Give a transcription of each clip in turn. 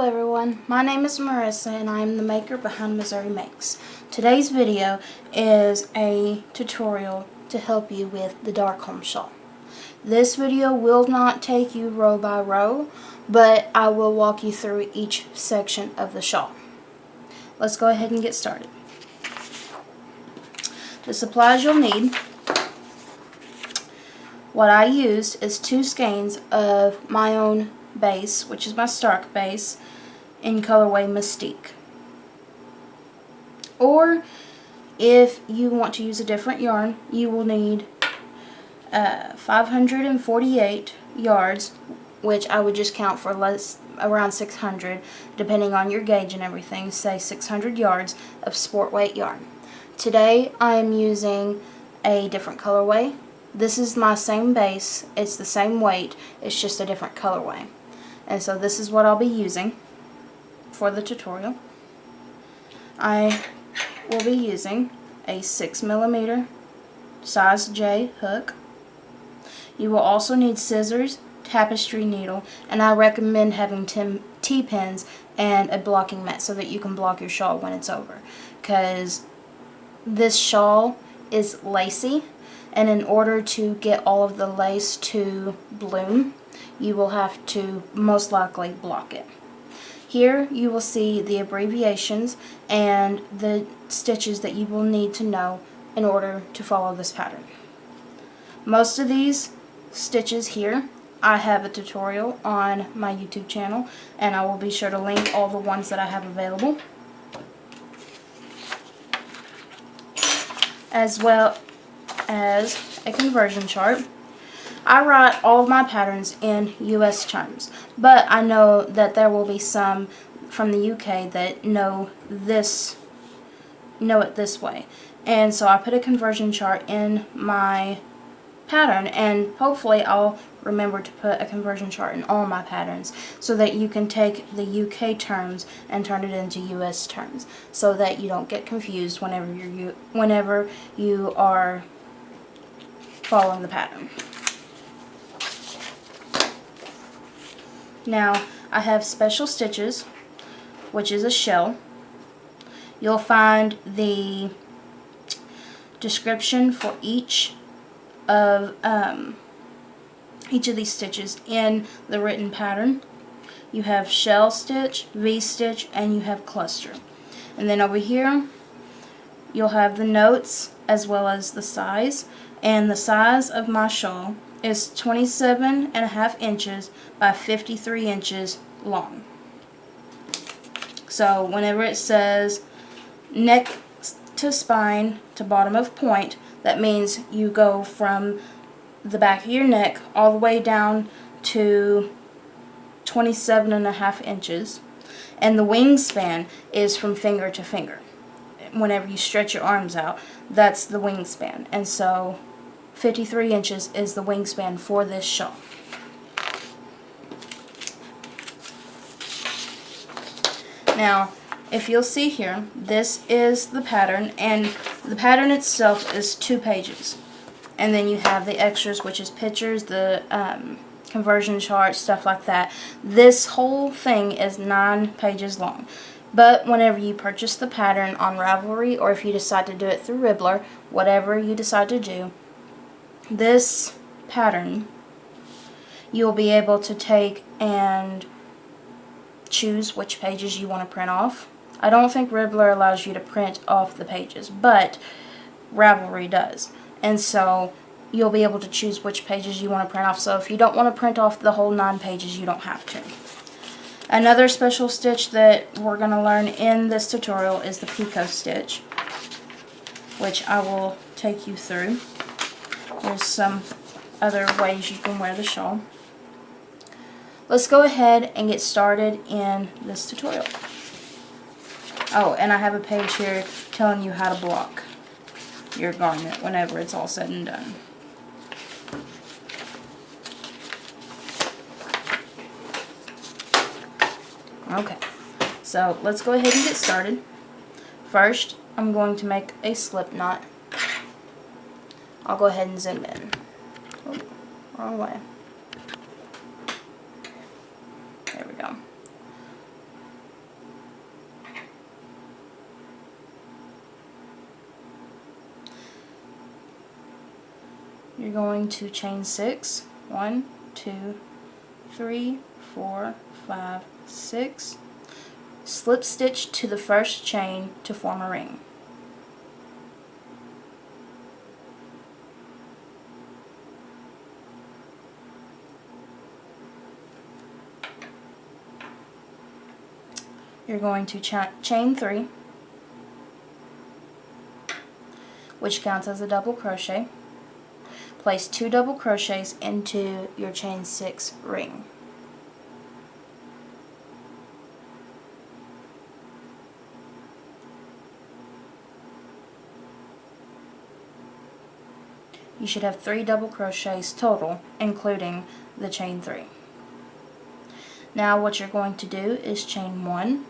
everyone, my name is Marissa and I am the maker behind Missouri Makes. Today's video is a tutorial to help you with the Darkholme Shawl. This video will not take you row by row, but I will walk you through each section of the shawl. Let's go ahead and get started. The supplies you'll need. What I used is 2 skeins of my own base, which is my Stark base, in colorway Mystique. Or if you want to use a different yarn, you will need 548 yards, which I would just count for around 600, depending on your gauge and everything. Say 600 yards of sport weight yarn. Today I am using a different colorway. This is my same base, it's the same weight, it's just a different colorway. And so this is what I'll be using for the tutorial. I will be using a 6mm size J hook. You will also need scissors, tapestry needle, and I recommend having T-pins and a blocking mat so that you can block your shawl when it's over. Because this shawl is lacy, and in order to get all of the lace to bloom, you will have to most likely block it. Here you will see the abbreviations and the stitches that you will need to know in order to follow this pattern. Most of these stitches here, I have a tutorial on my YouTube channel, and I will be sure to link all the ones that I have available, as well as a conversion chart. I write all of my patterns in US terms, but I know that there will be some from the UK that know it this way. And so I put a conversion chart in my pattern, and hopefully I'll remember to put a conversion chart in all my patterns so that you can take the UK terms and turn it into US terms, so that you don't get confused whenever you are following the pattern. Now, I have special stitches, which is a shell. You'll find the description for each of these stitches in the written pattern. You have shell stitch, V-stitch, and you have cluster. And then over here, you'll have the notes as well as the size. And the size of my shawl is 27.5 inches by 53 inches long. So whenever it says neck to spine to bottom of point, that means you go from the back of your neck all the way down to 27.5 inches, and the wingspan is from finger to finger. Whenever you stretch your arms out, that's the wingspan, and so 53 inches is the wingspan for this shawl. Now, if you'll see here, this is the pattern, and the pattern itself is 2 pages. And then you have the extras, which is pictures, the conversion chart, stuff like that. This whole thing is 9 pages long. But whenever you purchase the pattern on Ravelry, or if you decide to do it through ribblr, whatever you decide to do, this pattern you'll be able to take and choose which pages you want to print off. I don't think ribblr allows you to print off the pages, but Ravelry does. And so you'll be able to choose which pages you want to print off. So if you don't want to print off the whole 9 pages, you don't have to. Another special stitch that we're going to learn in this tutorial is the picot stitch, which I will take you through. There's some other ways you can wear the shawl. Let's go ahead and get started in this tutorial. Oh, and I have a page here telling you how to block your garment whenever it's all said and done. Okay, so let's go ahead and get started. First, I'm going to make a slip knot. I'll go ahead and zoom in. Oh, wrong way. There we go. you're going to chain 6. 1, 2, 3, 4, 5, 6. Slip stitch to the first chain to form a ring. You're going to chain 3, which counts as a double crochet. Place 2 double crochets into your chain 6 ring. You should have 3 double crochets total, including the chain 3. Now what you're going to do is chain 1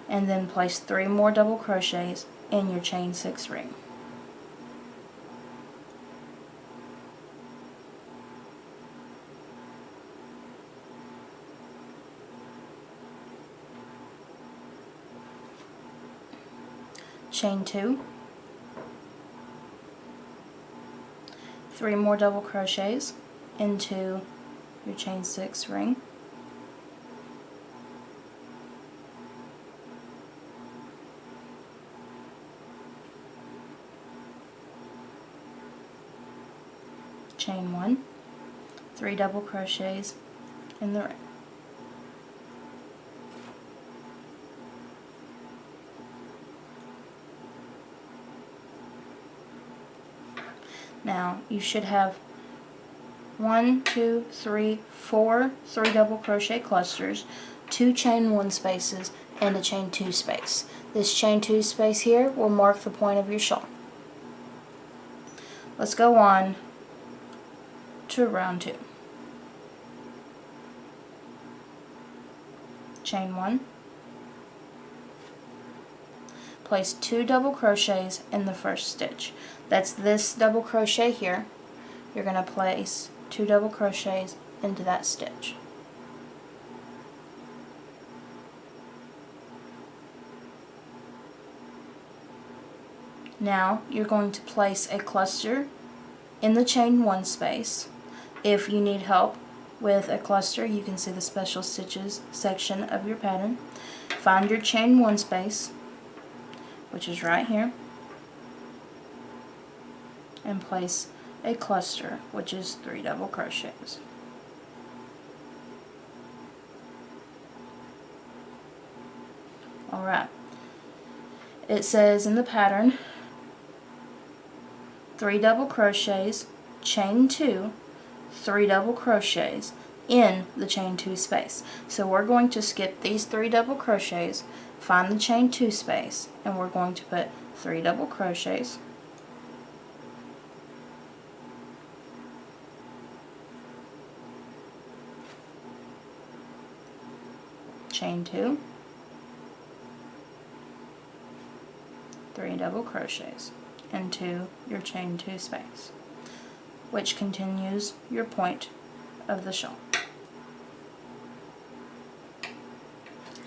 and then place 3 more double crochets in your chain 6 ring. Chain 2, 3 more double crochets into your chain 6 ring. Chain 1, 3 double crochets in the ring. Now you should have 1, 2, 3, 4 3 double crochet clusters, 2 chain 1 spaces, and a chain 2 space. This chain 2 space here will mark the point of your shawl. Let's go on to round 2. Chain 1. Place 2 double crochets in the first stitch. That's this double crochet here. You're going to place 2 double crochets into that stitch. Now you're going to place a cluster in the chain 1 space. If you need help with a cluster, you can see the special stitches section of your pattern. Find your chain 1 space, which is right here, and place a cluster, which is 3 double crochets. Alright, it says in the pattern 3 double crochets, chain 2, 3 double crochets in the chain 2 space. So we're going to skip these 3 double crochets, find the chain 2 space, and we're going to put 3 double crochets, chain 2, 3 double crochets into your chain 2 space, which continues your point of the shawl.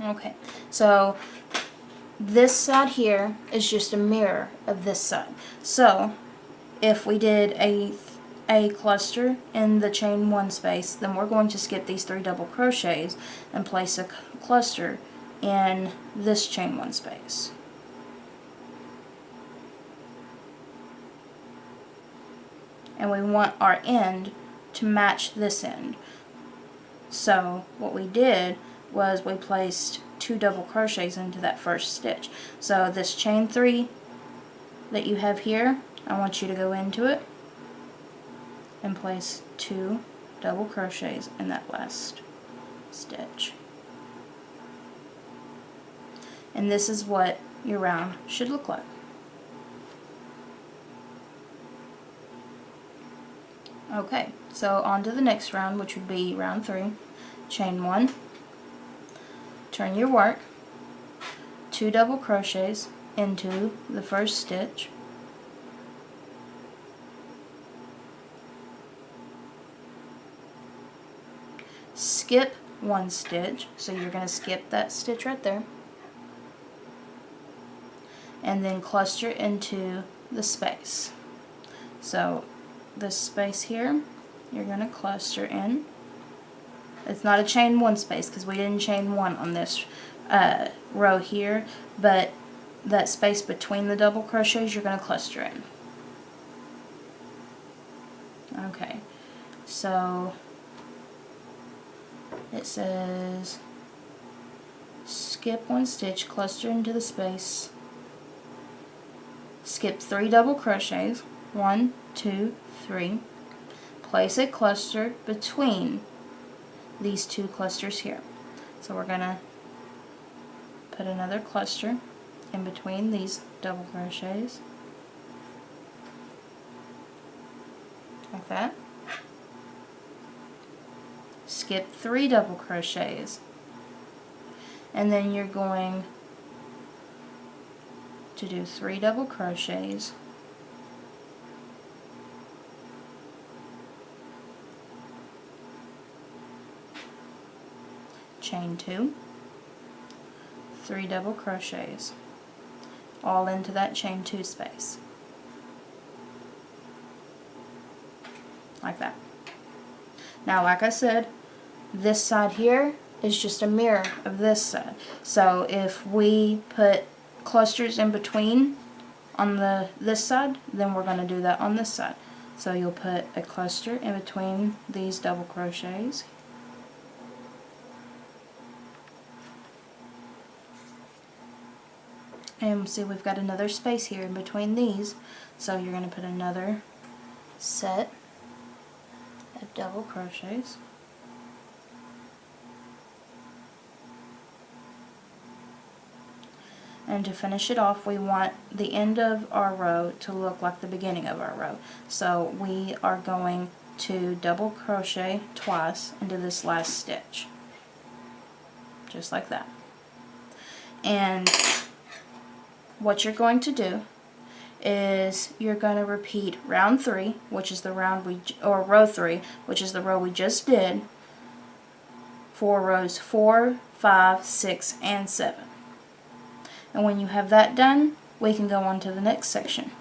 Okay, so this side here is just a mirror of this side. So if we did a cluster in the chain 1 space, then we're going to skip these 3 double crochets and place a cluster in this chain 1 space. And we want our end to match this end. So what we did was we placed 2 double crochets into that first stitch. So this chain 3 that you have here, I want you to go into it and place 2 double crochets in that last stitch. And this is what your round should look like. Okay, so on to the next round, which would be round 3. Chain 1, turn your work, 2 double crochets into the first stitch, skip 1 stitch, so you're going to skip that stitch right there, and then cluster into the space. So this space here, you're going to cluster in. It's not a chain one space because we didn't chain one on this row here, but that space between the double crochets you're going to cluster in. Okay, so it says skip one stitch, cluster into the space, skip 3 double crochets, 1, 2, 3, place a cluster between these 2 clusters here. So we're going to put another cluster in between these double crochets, like that. Skip 3 double crochets, and then you're going to do 3 double crochets, chain 2, 3 double crochets, all into that chain 2 space, like that. Now, like I said, this side here is just a mirror of this side. So if we put clusters in between on this side, then we're going to do that on this side. So you'll put a cluster in between these double crochets, and see we've got another space here in between these, so you're going to put another set of double crochets, and to finish it off we want the end of our row to look like the beginning of our row, so we are going to double crochet twice into this last stitch, just like that. And what you're going to do is you're going to repeat round 3, which is the row 3, which is the row we just did, for rows 4, 5, 6, and 7. And when you have that done, we can go on to the next section.